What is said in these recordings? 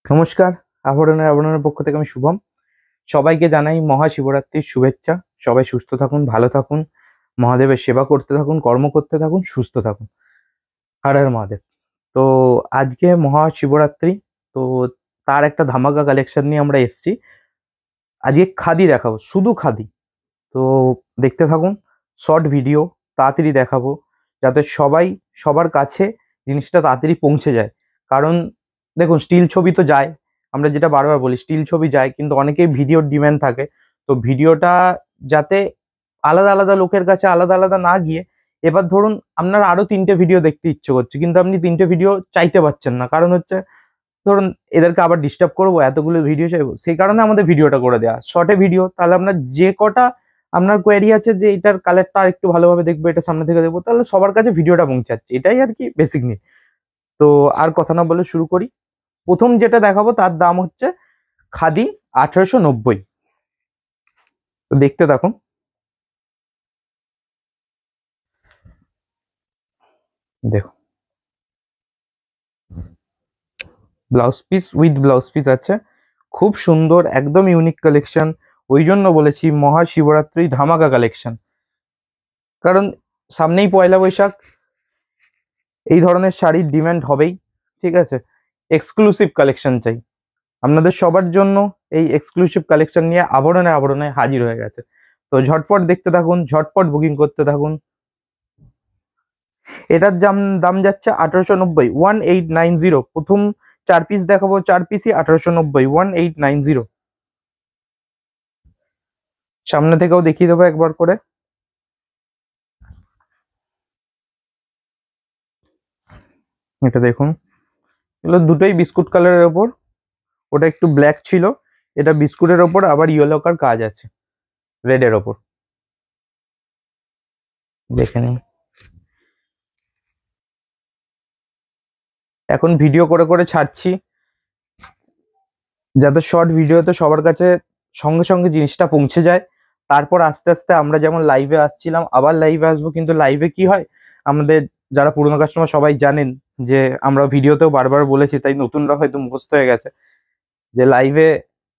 নমস্কার। আবরণের পক্ষ থেকে আমি শুভম। সবাইকে জানাই মহাশিবরাত্রির শুভেচ্ছা। সবাই সুস্থ থাকুন, ভালো থাকুন, মহাদেবের সেবা করতে থাকুন, কর্ম করতে থাকুন, সুস্থ থাকুন। হর হর মহাদেব। তো আজকে মহাশিবরাত্রি, তো তার একটা ধামাকা কালেকশন নিয়ে আমরা এসেছি। আজকে খাদি দেখাবো, শুধু খাদি। তো দেখতে থাকুন, শর্ট ভিডিও, তাড়াতাড়ি দেখাবো যাতে সবার কাছে জিনিসটা তাড়াতাড়ি পৌঁছে যায়। কারণ দেখুন, স্টিল ছবি তো যায়, আমরা যেটা বারবার বলি স্টিল ছবি যায়, কিন্তু অনেকেই ভিডিওর ডিমান্ড থাকে। তো ভিডিওটা যাতে আলাদা আলাদা লোকের কাছে আলাদা আলাদা না গিয়ে, এবার ধরুন আপনার আরো 3টে ভিডিও দেখতে ইচ্ছে করছে, কিন্তু আপনি 3টে ভিডিও চাইতে পারছেন না, কারণ হচ্ছে ধরুন এদেরকে আবার ডিস্টার্ব করবো, এতগুলো ভিডিও চাইবো, সেই কারণে আমাদের ভিডিওটা করে দেওয়া শর্টে ভিডিও। তাহলে আপনার যে কটা আপনার কোয়ারি আছে যে এটার কালারটা আর একটু ভালোভাবে দেখবো, এটা সামনে থেকে দেখবো, তাহলে সবার কাছে ভিডিওটা পৌঁছাচ্ছে, এটাই আর কি বেসিক নিয়ে। তো আর কথা না বলে শুরু করি। প্রথম যেটা দেখাবো তার দাম হচ্ছে খাদি 1890। তো দেখতে থাকুন। দেখো, blouse piece with blouse piece আছে, খুব সুন্দর, একদম ইউনিক কালেকশন। ওই জন্য বলেছি মহাশিবরাত্রি ধামাকা কালেকশন। কারণ সামনেই পয়লা বৈশাখ, এই ধরনের শাড়ির ডিমান্ড হবেই। ঠিক আছে, এক্সক্লুসিভ কালেকশন চাই আপনাদের সবার জন্য। এই এক্সক্লুসিভ কালেকশন নিয়ে আবরণে হাজির হয়ে গেছে। তো ঝটপট দেখতে থাকুন, ঝটপট বুকিং করতে থাকুন। এটার দাম যাচ্ছে 1890, 1890। প্রথম 4 পিস দেখাবো, 4 পিসই 1890, 1890। সামনে থেকেও দেখিয়ে দেবো একবার করে। এটা দেখুন, এগুলো দুটোই বিস্কুট কালারের ওপর, ওটা একটু ব্ল্যাক ছিল, এটা বিস্কুটের ওপর আবার ইয়েলো কার কাজ আছে রেডের ওপর, দেখে নিন। এখন ভিডিও করে করে ছাড়ছি, যাতে শর্ট ভিডিওতে সবার কাছে সঙ্গে সঙ্গে জিনিসটা পৌঁছে যায়। তারপর আস্তে আস্তে আমরা যেমন লাইভে আসছিলাম, আবার লাইভে আসবো। কিন্তু লাইভে কি হয়, আমাদের যারা পুরনো কাস্টমার সবাই জানেন যে আমরা ভিডিওতেও বারবার বলেছি, তাই নতুনরা হয়তো মুখস্থ হয়ে গেছে যে লাইভে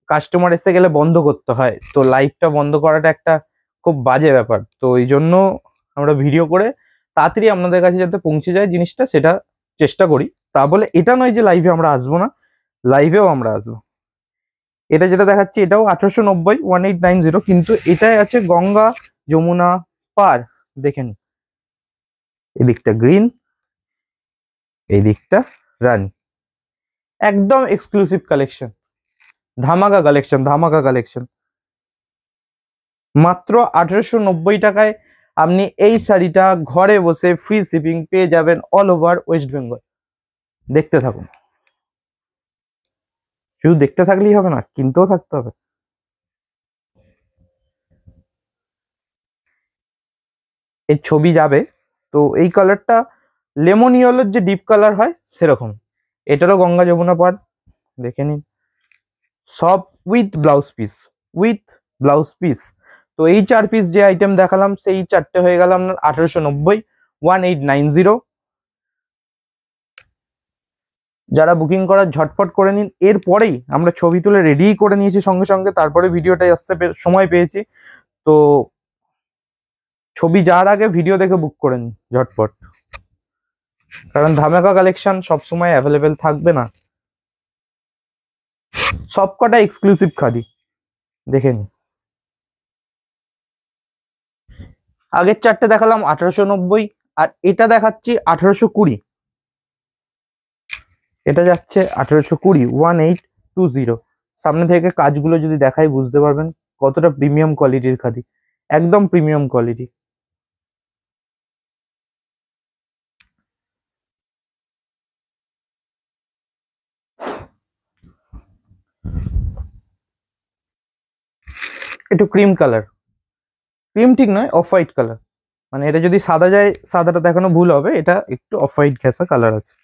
কাস্টমার এসে গেলে বন্ধ করতে হয়। তো লাইভটা বন্ধ করাটা একটা খুব বাজে ব্যাপার। তো এই জন্য আমরা ভিডিও করে তাড়াতাড়ি আপনাদের কাছে যাতে পৌঁছে যায় জিনিসটা, সেটা চেষ্টা করি। তা বলে এটা নয় যে লাইভে আমরা আসবো না, লাইভেও আমরা আসবো। এটা যেটা দেখাচ্ছি এটাও 1890, 1890, কিন্তু এটাই আছে গঙ্গা যমুনা পার। দেখেন, এদিকটা গ্রিন, এই দিকটা রানী, একদম এক্সক্লুসিভ কালেকশন, ধামাকা কালেকশন, ধামাকা কালেকশন। মাত্র 1890 টাকায় আপনি এই শাড়িটা ঘরে বসে ফ্রি শিপিং পেয়ে যাবেন অল ওভার ওয়েস্ট বেঙ্গল। দেখতে থাকুন, শুধু দেখতে থাকলেই হবে না, কিনতেও থাকতে হবে। এর ছবি যাবে। তো এই কালারটা লেমন ইয়েলোর যে ডিপ কালার হয় সেরকম। এটারও গঙ্গা যমুনা পার, দেখে নিন। সব with blouse piece, with blouse piece. তো এই 4 পিস যে আইটেম দেখালাম, সেই 4টে হয়ে গেল আপনার 1890, 1890। যারা বুকিং করার ঝটপট করে নিন। এরপরেই আমরা ছবি তুলে রেডি করে নিয়েছি সঙ্গে সঙ্গে, তারপরে ভিডিওটাই আসতে সময় পেয়েছি। তো ছবি যাওয়ার আগে ভিডিও দেখে বুক করে নিন ঝটপট, কারণ ধামাকা কালেকশন সবসময় অ্যাভেলেবেল থাকবে না। সবকটা এক্সক্লুসিভ খাদি, দেখে নিন। আগের 4টে দেখালাম 1890, আর এটা দেখাচ্ছি 1820। এটা যাচ্ছে 1820, 1820। সামনে থেকে কাজগুলো যদি দেখাই বুঝতে পারবেন কতটা প্রিমিয়াম কোয়ালিটির খাদি, একদম প্রিমিয়াম কোয়ালিটি। একটু ক্রিম কালার, ক্রিম ঠিক নয়, অফ হোয়াইট কালার। মানে এটা যদি সাদা যায়, সাদাটা দেখানো ভুল হবে, এটা একটু অফ হোয়াইট ঘেঁষা কালার আছে।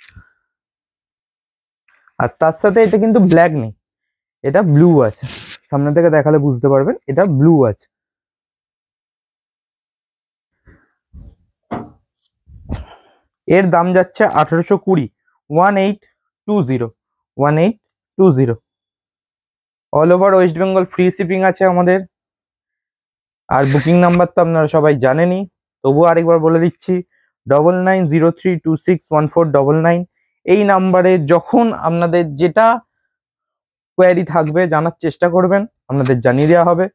আর তার সাথে এটা কিন্তু ব্ল্যাক নেই, এটা ব্লু আছে। সামনে থেকে দেখালে বুঝতে পারবেন এটা ব্লু আছে। এর দাম যাচ্ছে 1820, 1820, 1820। 1920। All over West Bengal free shipping আছে আমাদের। আর বুকিং নাম্বার তো আপনারা সবাই জানেনই, তবুও আরেকবার বলে দিচ্ছি, 9903261499। এই নাম্বারে যখন আপনাদের যেটা কোয়ারি থাকবে জানার চেষ্টা করবেন, আপনাদের জানিয়ে দেওয়া হবে।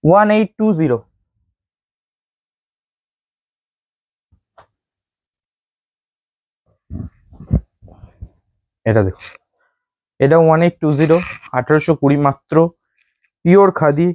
ওয়ান 1820। এটা দেখো, এটা 1820, 1820 মাত্র, পিওর খাদি।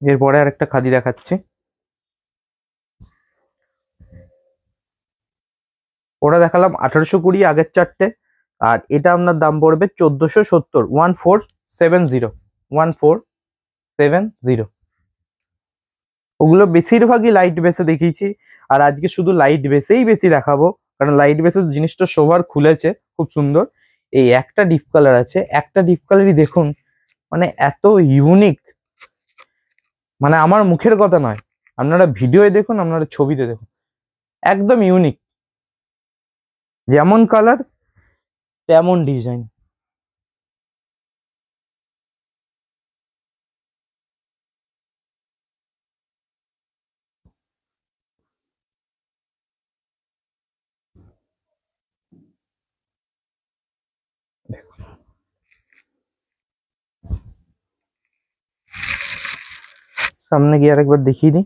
এরপরে আর একটা খাদি দেখাচ্ছি, ওটা দেখালাম 1820 আগের চারটে, আর এটা আপনার দাম পড়বে 1470, 1470, 1470। ওগুলো বেশিরভাগই লাইট বেসে দেখিয়েছি, আর আজকে শুধু লাইট বেসেই বেশি দেখাবো, কারণ লাইট বেসের জিনিসটা সবার খুলেছে খুব সুন্দর। এই একটা ডিপ কালার আছে, একটা ডিপ কালারই দেখুন, মানে এত ইউনিক, মানে আমার মুখের কথা নয়, আপনারা ভিডিওয়ে দেখুন, আপনারা ছবিতে দেখুন, একদম ইউনিক, যেমন কালার তেমন ডিজাইন। সামনে গিয়ে আরেকবার দেখিয়ে দিই,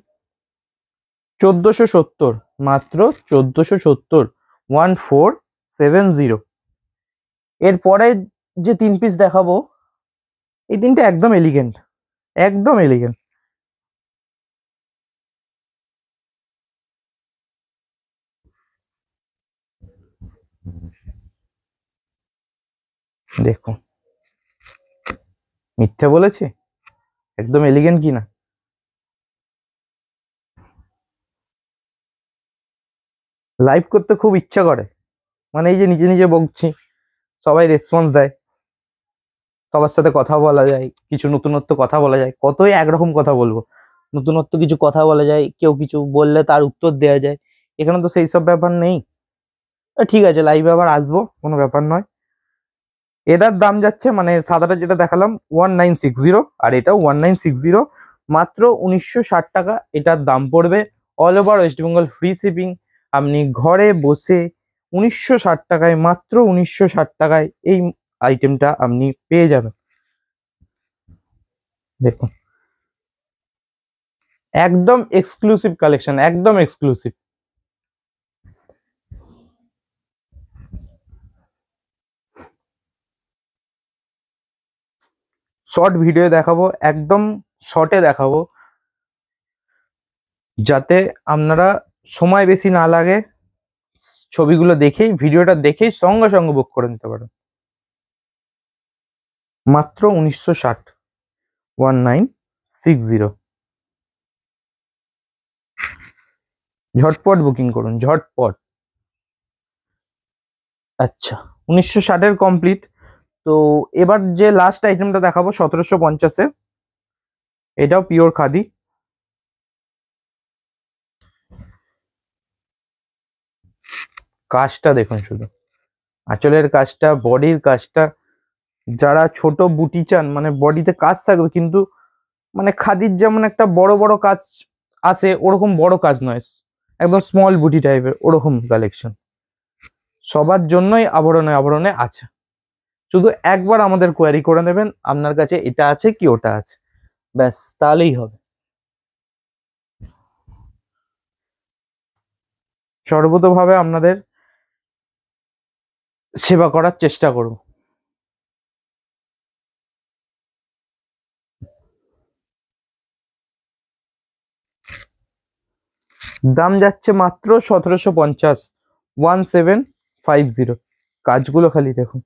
1470, মাত্র 1470, 1470। এরপরে যে তিন পিস দেখাবো, এই তিনটা একদম এলিগেন্ট, একদম এলিগেন্ট। দেখুন, মিথ্যে বলেছি? একদম এলিগেন্ট কিনা। লাইভ করতে খুব ইচ্ছা করে, মানে এই যে নিজে নিজে বকছি, সবাই রেসপন্স দেয়, সবার সাথে কথা বলা যায়, কিছু নতুনত্ব কথা বলা যায়, কতই একরকম কথা বলবো, নতুনত্ব কিছু কথা বলা যায়, কেউ কিছু বললে তার উত্তর দেওয়া যায়। এখানে তো সেই সব ব্যাপার নেই। ঠিক আছে, লাইভে আবার আসবো, কোনো ব্যাপার নয়। এটার দাম যাচ্ছে, মানে সাদাটা যেটা দেখালাম 1960, আর এটা 1960, মাত্র 1960 টাকা এটার দাম পড়বে। All over West Bengal free shipping, আপনি ঘরে বসে 1960 টাকায়, মাত্র 1960 টাকায় এই আইটেমটা আপনি পেয়ে যাবেন। দেখুন, একদম এক্সক্লুসিভ কালেকশন, একদম এক্সক্লুসিভ। শর্ট ভিডিও দেখাবো, একদম শর্টে দেখাবো, যাতে আপনারা সময় বেশি না লাগে, ছবিগুলো দেখেই, ভিডিওটা দেখেই সঙ্গে সঙ্গে বুক করে নিতে পারেন। মাত্র 1960, 1960। ঝটপট বুকিং করুন, ঝটপট। আচ্ছা, 1960-এর কমপ্লিট। তো এবার যে লাস্ট আইটেমটা দেখাবো 1750-এ, এটাও পিওর খাদি। কাজটা দেখুন শুধু, আঁচলের কাজটা, বডির কাজটা, যারা ছোট বুটি চান, মানে বডিতে কাজ থাকবে কিন্তু, মানে খাদির যেমন একটা বড় বড় কাজ আছে, ওরকম বড় কাজ নয়, একদম স্মল বুটি টাইপের ওরকম কালেকশন, সবার জন্যই আবরণে আবরণে আছে। শুধু একবার আমাদের কোয়ারি করে নেবেন, আপনার কাছে এটা আছে কি ওটা আছে, ব্যাস তাহলেই হবে। সর্বতোভাবে আপনাদের সেবা করার চেষ্টা করব। দাম যাচ্ছে মাত্র 1750, 1750। কাজগুলো খালি দেখুন।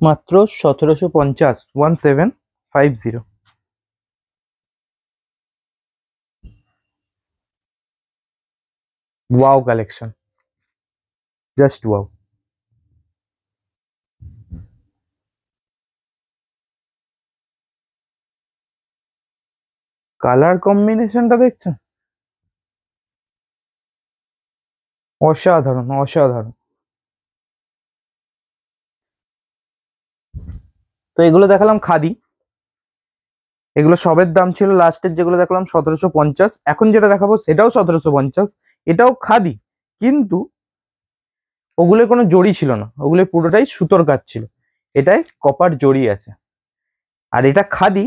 মাত্র 1750, 1750। Wow collection, just wow. Colour কম্বিনেশনটা দেখছেন, অসাধারণ অসাধারণ। তো এগুলো দেখালাম খাদি, এগুলো সবের দাম ছিল লাস্টের যেগুলো দেখলাম 1750। এখন যেটা দেখাবো সেটাও 1750, এটাও খাদি, কিন্তু ওগুলো কোনো জড়ি ছিল না, ওগুলো পুরোটাই সুতোর কাজ ছিল, এটায় কপার জড়ি আছে। আর এটা খাদি,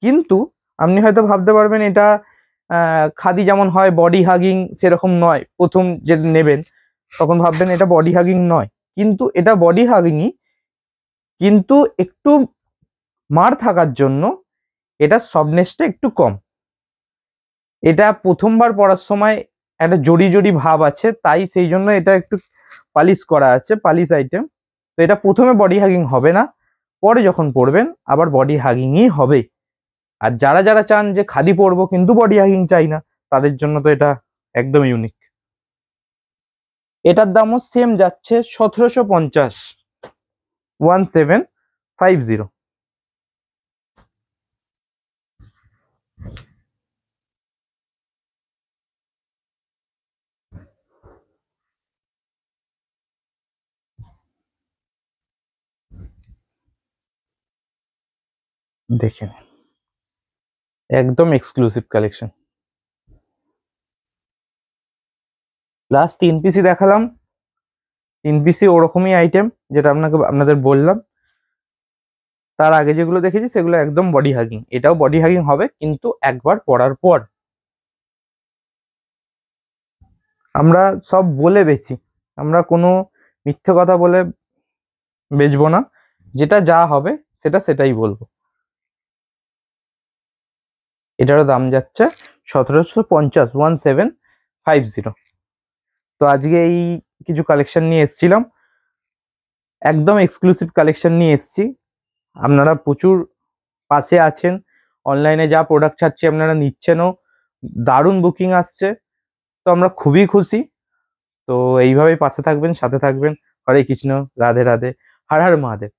কিন্তু আপনি হয়তো ভাবতে পারবেন এটা খাদি যেমন হয় বডি হাগিং, সেরকম নয়। প্রথম যে নেবেন তখন ভাববেন এটা বডি হাগিং নয়, কিন্তু এটা বডি হাগিংই, কিন্তু একটু মার থাকার জন্য এটা সফটনেসটা একটু কম। এটা প্রথমবার পরার সময় একটা জড়ি জড়ি ভাব আছে, তাই সেই জন্য এটা একটু পালিশ করা আছে, পালিশ আইটেম। তো এটা প্রথমে বডি হাগিং হবে না, পরে যখন পরবেন আবার বডি হাগিংই হবে। আর যারা যারা চান যে খাদি পরবো কিন্তু বডি হাগিং চাই না, তাদের জন্য তো এটা একদম ইউনিক। এটার দামও সেম যাচ্ছে 1750, 1750। দেখেন, একদম এক্সক্লুসিভ কালেকশন। লাস্ট 3 পিসি দেখালাম, 3 পিসি ওরকমই আইটেম যেটা আপনাদের বললাম। তার আগে যেগুলো দেখেছি সেগুলো একদম বডি হাগিং, এটাও বডি হাগিং হবে কিন্তু একবার পরার পর। আমরা সব বলে বেচি, আমরা কোনো মিথ্যে কথা বলে বেচবো না, যেটা যা হবে সেটা সেটাই বলবো। এটারও দাম যাচ্ছে 1750, 1750। তো আজকে এই কিছু কালেকশন নিয়ে এসেছিলাম, একদম এক্সক্লুসিভ কালেকশন নিয়ে এসেছি। আপনারা প্রচুর পাশে আছেন, অনলাইনে যা প্রোডাক্ট ছাড়ছি আপনারা নিচ্ছেনও, দারুণ বুকিং আসছে, তো আমরা খুবই খুশি। তো এইভাবেই পাশে থাকবেন, সাথে থাকবেন। হরে কৃষ্ণ, রাধে রাধে, হর হর মহাদেব।